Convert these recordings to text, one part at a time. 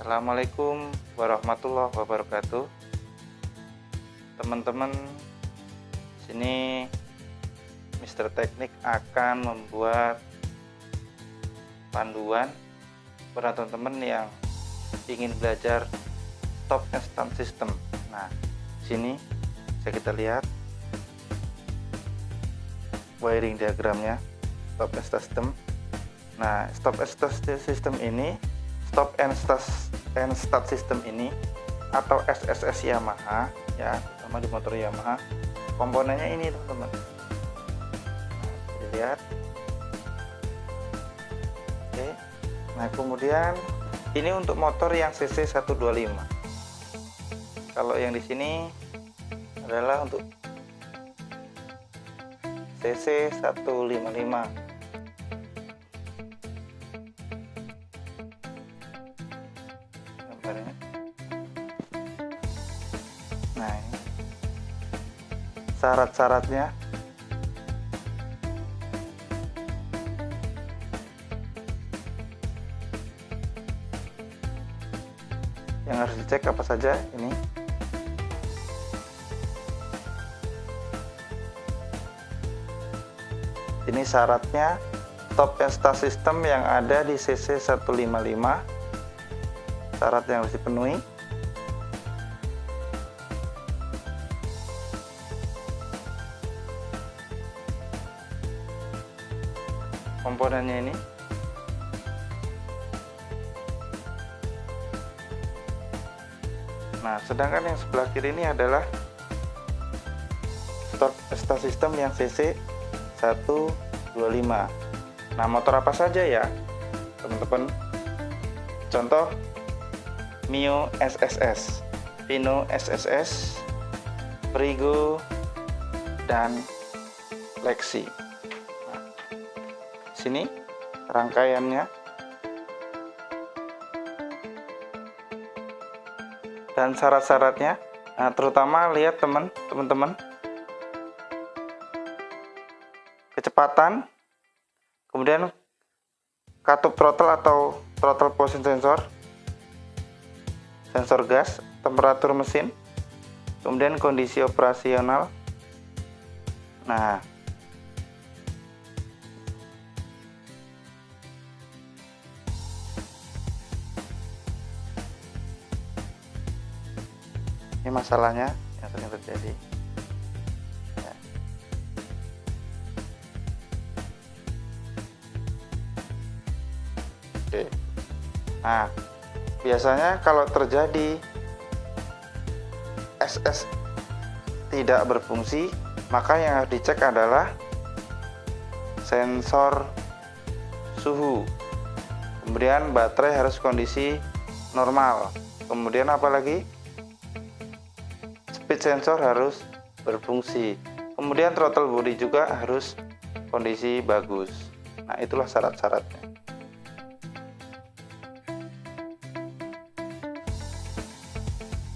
Assalamualaikum warahmatullahi wabarakatuh. Teman-teman, sini Mr. Teknik akan membuat panduan buat teman-teman yang ingin belajar stop and start system. Nah, sini bisa kita lihat wiring diagramnya stop and start system. Nah, stop and start system ini, stop and start system ini atau SSS Yamaha ya, sama di motor Yamaha, komponennya ini teman-teman. Nah, lihat. Oke. Nah, kemudian ini untuk motor yang cc 125. Kalau yang di sini adalah untuk cc 155. Nah, ini syarat-syaratnya. Yang harus dicek apa saja ini. Ini syaratnya stop and start system yang ada di cc 155. Syarat yang harus dipenuhi. Komponennya ini. Nah, sedangkan yang sebelah kiri ini adalah stop start system yang cc 125. Nah, motor apa saja ya teman-teman? Contoh Mio SSS, Pino SSS, Frigo, dan Lexi. Nah, sini rangkaiannya dan syarat-syaratnya. Nah, terutama lihat teman-teman kecepatan, kemudian katup throttle atau throttle position sensor, sensor gas, temperatur mesin, kemudian kondisi operasional. Nah, ini masalahnya yang sering terjadi. Ya. Oke. Nah, biasanya kalau terjadi SS tidak berfungsi, maka yang harus dicek adalah sensor suhu. Kemudian baterai harus kondisi normal. Kemudian apalagi? Speed sensor harus berfungsi. Kemudian throttle body juga harus kondisi bagus. Nah, itulah syarat-syaratnya.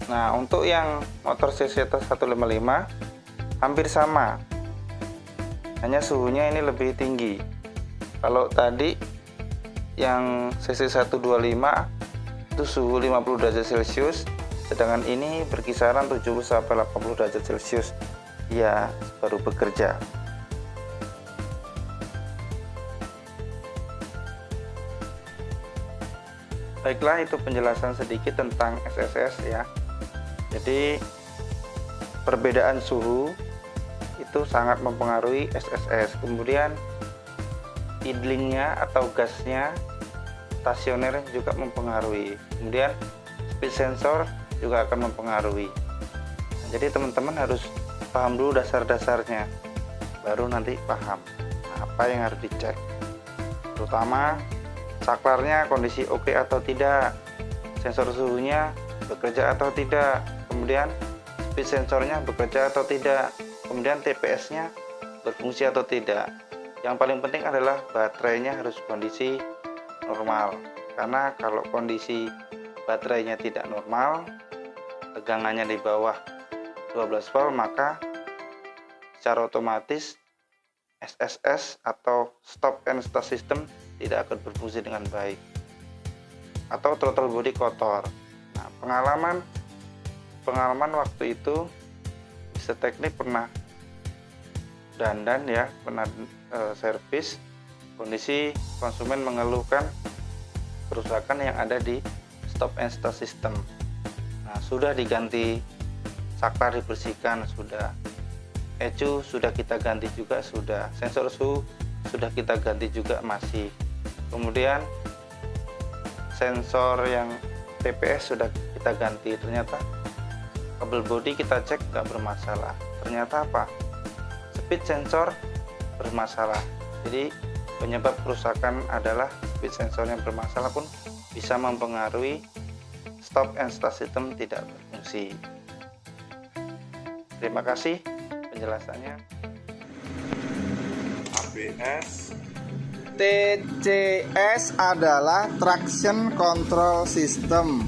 Nah, untuk yang motor cc 155 hampir sama, hanya suhunya ini lebih tinggi. Kalau tadi yang cc 125 itu suhu 50 derajat Celcius, sedangkan ini berkisaran 70-80 derajat Celcius. Ya, baru bekerja. Baiklah, itu penjelasan sedikit tentang SSS ya. Jadi perbedaan suhu itu sangat mempengaruhi SSS. Kemudian idlingnya atau gasnya, stasioner juga mempengaruhi. Kemudian speed sensor juga akan mempengaruhi. Nah, jadi teman-teman harus paham dulu dasar-dasarnya, baru nanti paham apa yang harus dicek. Terutama saklarnya kondisi oke atau tidak, sensor suhunya bekerja atau tidak, kemudian speed sensornya bekerja atau tidak, kemudian TPS-nya berfungsi atau tidak. Yang paling penting adalah baterainya harus kondisi normal, karena kalau kondisi baterainya tidak normal, tegangannya di bawah 12 volt, maka secara otomatis SSS atau stop and start system tidak akan berfungsi dengan baik. atau throttle body kotor. Nah, pengalaman waktu itu Mr. Teknik pernah dandan ya, pernah servis, kondisi konsumen mengeluhkan kerusakan yang ada di stop and start system. Nah, sudah diganti saklar, dibersihkan, sudah ECU sudah kita ganti juga, sudah sensor suhu sudah kita ganti juga, masih. Kemudian sensor yang TPS sudah kita ganti, ternyata kabel body kita cek nggak bermasalah. Ternyata apa? Speed sensor bermasalah. Jadi penyebab kerusakan adalah speed sensor yang bermasalah pun bisa mempengaruhi stop and start system tidak berfungsi. Terima kasih penjelasannya. ABS. TCS adalah traction control system.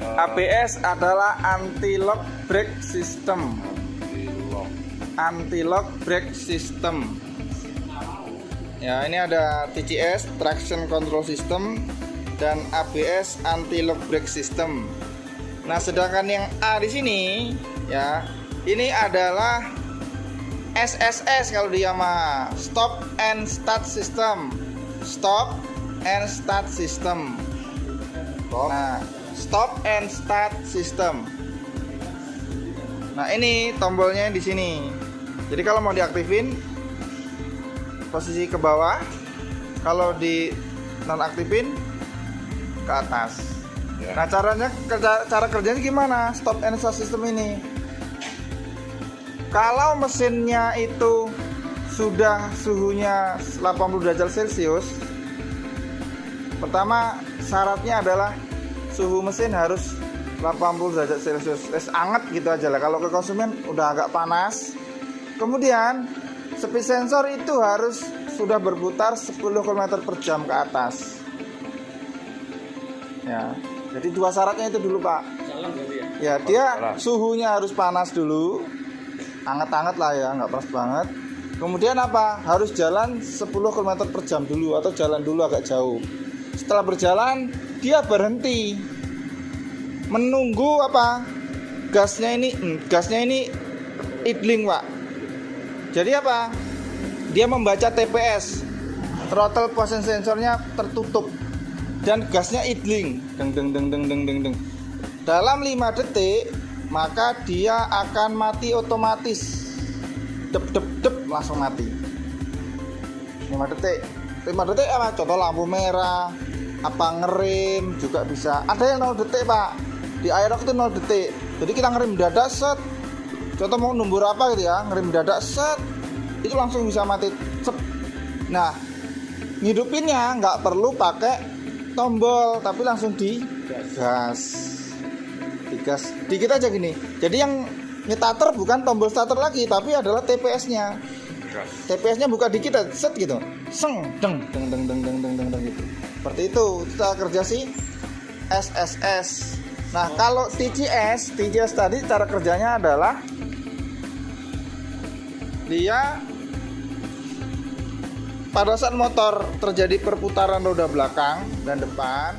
ABS adalah anti-lock brake system. Anti-lock brake system. Ya, ini ada TCS traction control system dan ABS anti-lock brake system. Nah, sedangkan yang A di sini ya, ini adalah SSS kalau di Yamaha, stop and start system. Stop and start system. Nah, stop and start system. Nah, ini tombolnya di sini. Jadi kalau mau diaktifin posisi ke bawah, kalau di nonaktifin ke atas. Ya. Nah, cara kerjanya gimana stop and start system ini? Kalau mesinnya itu sudah suhunya 80 derajat Celcius, pertama syaratnya adalah suhu mesin harus 80 derajat Celcius, anget gitu aja lah. Kalau ke konsumen udah agak panas. Kemudian speed sensor itu harus sudah berputar 10 km per jam ke atas. Ya, jadi dua syaratnya itu dulu, Pak. Ya, dia suhunya harus panas dulu, anget-anget lah ya, nggak panas banget. Kemudian apa? Harus jalan 10 km per jam dulu atau jalan dulu agak jauh. Setelah berjalan, dia berhenti. Menunggu apa? Gasnya ini idling, Pak. Jadi apa? Dia membaca TPS, throttle position sensornya tertutup dan gasnya idling, deng. Dalam 5 detik maka dia akan mati otomatis, dep langsung mati. 5 detik apa? Contoh lampu merah, apa ngerem juga bisa. Ada yang 0 detik, Pak. Di Aerox itu 0 detik. Jadi kita ngerem mendadak set. Contoh mau numbur apa gitu ya, ngerem mendadak set, itu langsung bisa mati. Cep. Nah, ngidupinnya nggak perlu pakai tombol, tapi langsung digas. Dikit aja gini. Jadi yang starter bukan tombol starter lagi, tapi adalah TPS-nya. TPS-nya buka dikit aja, set gitu. Seng, deng gitu. Seperti itu kita kerja sih SSS. Nah, kalau TCS tadi cara kerjanya adalah dia pada saat motor terjadi perputaran roda belakang dan depan,